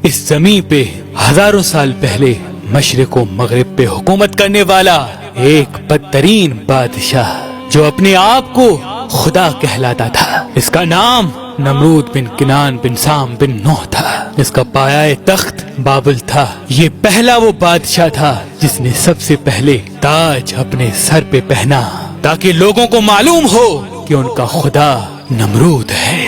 इस जमीन पे हजारों साल पहले मशरिक व मगरिब पे हुकूमत करने वाला एक बदतरीन बादशाह जो अपने आप को खुदा कहलाता था। इसका नाम नमरूद बिन किनान बिन साम बिन नूह था। इसका पाया तख्त बाबुल था। ये पहला वो बादशाह था जिसने सबसे पहले ताज अपने सर पे पहना ताकि लोगों को मालूम हो कि उनका खुदा नमरूद है।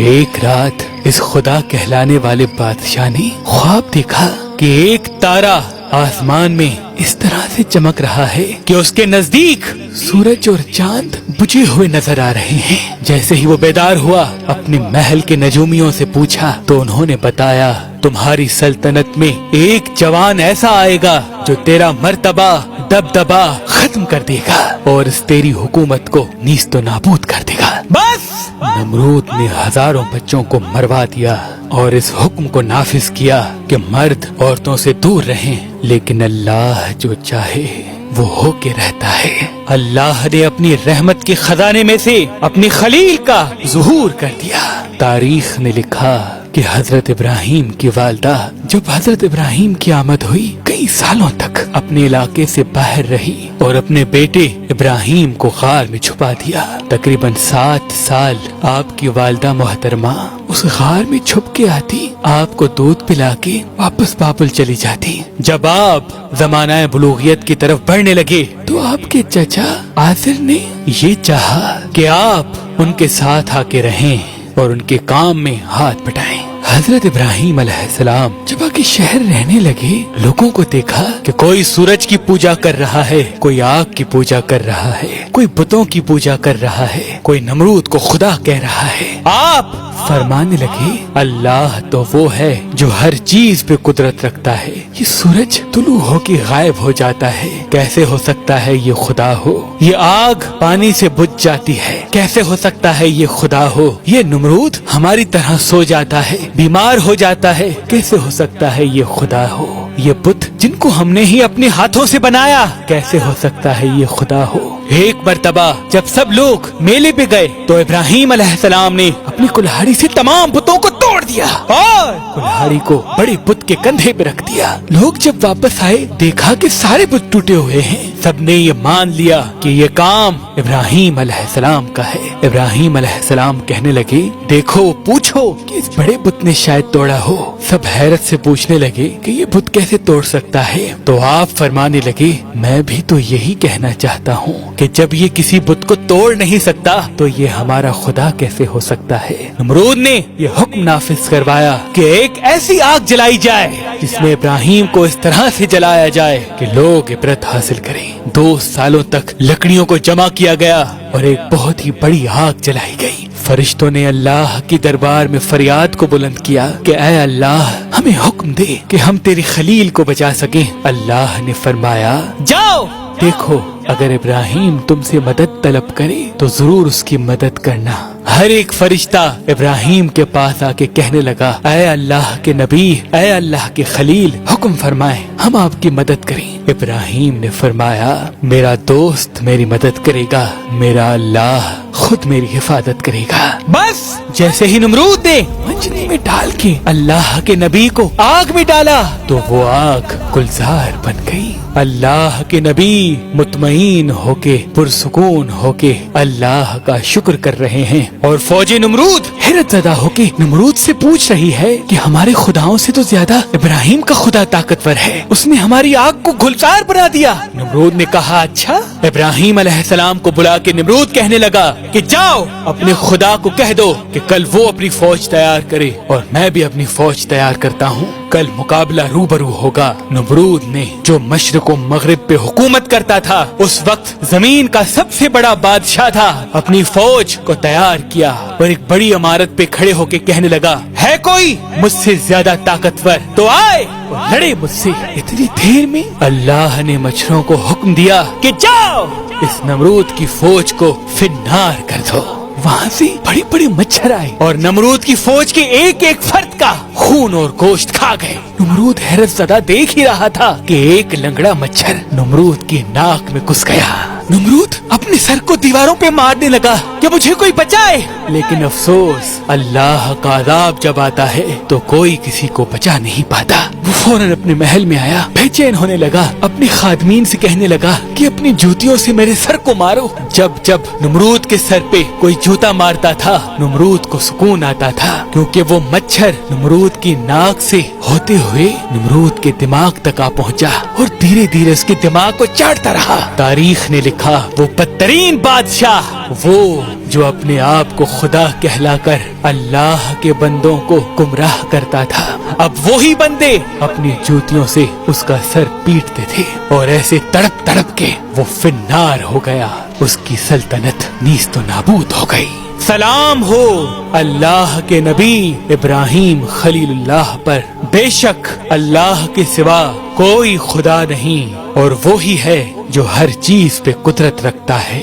एक रात इस खुदा कहलाने वाले बादशाह ने ख्वाब देखा कि एक तारा आसमान में इस तरह से चमक रहा है कि उसके नजदीक सूरज और चांद बुझे हुए नजर आ रहे हैं। जैसे ही वो बेदार हुआ, अपने महल के नजूमियों से पूछा तो उन्होंने बताया, तुम्हारी सल्तनत में एक जवान ऐसा आएगा जो तेरा मर्तबा दबदबा खत्म कर देगा और इस तेरी हुकूमत को नीस्तो नाबूद कर देगा। बस नमरूद ने हजारों बच्चों को मरवा दिया और इस हुक्म को नाफिज किया कि मर्द औरतों से दूर रहें, लेकिन अल्लाह जो चाहे वो होके रहता है। अल्लाह ने अपनी रहमत के खजाने में से अपनी खलील का ज़ुहूर कर दिया। तारीख ने लिखा कि हजरत इब्राहिम की वालदा जब हजरत इब्राहिम की आमद हुई, कई सालों तक अपने इलाके से बाहर रही और अपने बेटे इब्राहिम को गार में छुपा दिया। तकरीबन 7 साल आपकी वालदा मोहतरमा उस गार में छुप के आती, आपको दूध पिला के वापस बाबुल चली जाती। जब आप ज़माना बुलूगियत की तरफ बढ़ने लगे तो आपके चचा आसिर ने ये चाहा कि आप उनके साथ आके रहें और उनके काम में हाथ बटाएं। हजरत इब्राहिम अलैहिस्सलाम जब आके शहर रहने लगे, लोगों को देखा कि कोई सूरज की पूजा कर रहा है, कोई आग की पूजा कर रहा है, कोई बुतों की पूजा कर रहा है, कोई नमरूद को खुदा कह रहा है। आप फरमाने लगे, अल्लाह तो वो है जो हर चीज पे कुदरत रखता है। ये सूरज तुलू होके गायब हो जाता है, कैसे हो सकता है ये खुदा हो? ये आग पानी से बुझ जाती है, कैसे हो सकता है ये खुदा हो? ये नमरूद हमारी तरह सो जाता है, बीमार हो जाता है, कैसे हो सकता है ये खुदा हो? ये बुत जिनको हमने ही अपने हाथों से बनाया, कैसे हो सकता है ये खुदा हो? एक मर्तबा जब सब लोग मेले पे गए तो इब्राहिम अलैहिस्सलाम ने अपनी कुल्हाड़ी से तमाम बुतों को तोड़ दिया और कुल्हाड़ी को बड़े बुत के कंधे पे रख दिया। लोग जब वापस आए, देखा कि सारे बुत टूटे हुए हैं। सबने ये मान लिया कि ये काम इब्राहिम अलैहिस्सलाम का है। इब्राहिम अलैहिस्सलाम कहने लगे, देखो पूछो कि इस बड़े बुत ने शायद तोड़ा हो। सब हैरत से पूछने लगे कि ये बुत कैसे तोड़ सकता है? तो आप फरमाने लगे, मैं भी तो यही कहना चाहता हूँ कि जब ये किसी बुत को तोड़ नहीं सकता तो ये हमारा खुदा कैसे हो सकता है? नमरूद ने ये हुक्म नाफिज करवाया कि एक ऐसी आग जलाई जाए जिसमें इब्राहिम को इस तरह से जलाया जाए कि लोग इबरत हासिल करें। 2 सालों तक लकड़ियों को जमा किया गया और एक बहुत ही बड़ी आग जलाई गई। फरिश्तों ने अल्लाह की दरबार में फरियाद को बुलंद किया कि ऐ अल्लाह, हमें हुक्म दे कि हम तेरी खलील को बचा सकें। अल्लाह ने फरमाया, जाओ देखो, अगर इब्राहिम तुमसे मदद तलब करे तो जरूर उसकी मदद करना। हर एक फरिश्ता इब्राहिम के पास आके कहने लगा, ऐ अल्लाह के नबी, ऐ अल्लाह के खलील, हुक्म फरमाए, हम आपकी मदद करें। इब्राहिम ने फरमाया, मेरा दोस्त मेरी मदद करेगा, मेरा अल्लाह खुद मेरी हिफाजत करेगा। बस जैसे ही नमरूद ने मंजरी में डाल के अल्लाह के नबी को आग में डाला तो वो आग गुलजार बन गई। अल्लाह के नबी मुतमईन होके पुरसुकून होके अल्लाह का शुक्र कर रहे हैं और फौजी नमरूद हैरत ज़दा होके नमरूद से पूछ रही है कि हमारे खुदाओं से तो ज्यादा इब्राहिम का खुदा ताकतवर है, उसने हमारी आग को गुलजार बना दिया। नमरूद ने कहा, अच्छा? इब्राहिम अलैहिस्सलाम को बुला के नमरूद कहने लगा कि जाओ अपने खुदा को कह दो कि कल वो अपनी फौज तैयार करे और मैं भी अपनी फौज तैयार करता हूँ, कल मुकाबला रूबरू होगा। नमरूद ने जो मशरिक व मगरिब पे हुकूमत करता था, उस वक्त जमीन का सबसे बड़ा बादशाह था, अपनी फौज को तैयार किया और एक बड़ी इमारत पे खड़े होके कहने लगा, है कोई मुझसे ज्यादा ताकतवर तो आए और लड़े मुझसे। इतनी देर में अल्लाह ने मच्छरों को हुक्म दिया कि जाओ इस नमरूद की फौज को फिन्नार कर दो। वहाँ से बड़े बड़े मच्छर आए और नमरूद की फौज के एक एक फर्द का खून और गोश्त खा गए। नमरूद हैरत ज़दा देख ही रहा था कि एक लंगड़ा मच्छर नमरूद की नाक में घुस गया। नमरूद अपने सर को दीवारों पे मारने लगा کہ مجھے کوئی بچائے، لیکن افسوس اللہ کا عذاب جب آتا ہے تو کوئی کسی کو بچا نہیں پاتا۔ وہ فوراً اپنے محل میں آیا، بے چین ہونے لگا، اپنی خادمین سے کہنے لگا کہ اپنی جوتیوں سے میرے سر کو مارو۔ جب جب نمرود کے سر پہ کوئی جوتا مارتا تھا نمرود کو سکون آتا تھا، کیونکہ وہ مچھر نمرود کی ناک سے ہوتے ہوئے نمرود کے دماغ تک آ پہنچا اور دھیرے دھیرے اس کے دماغ کو چاٹتا رہا۔ تاریخ نے لکھا وہ بدترین بادشاہ، وہ جو اپنے آپ کو خدا کہلا کر اللہ کے بندوں کو گمراہ کرتا تھا، اب وہی بندے اپنی جوتیوں سے اس کا سر پیٹتے تھے اور ایسے تڑپ تڑپ کے وہ فنار ہو گیا، اس کی سلطنت نیست و نابود ہو گئی۔ سلام ہو اللہ کے نبی ابراہیم خلیل اللہ پر، بے شک اللہ کے سوا کوئی خدا نہیں اور وہی ہے جو ہر چیز پہ قدرت رکھتا ہے،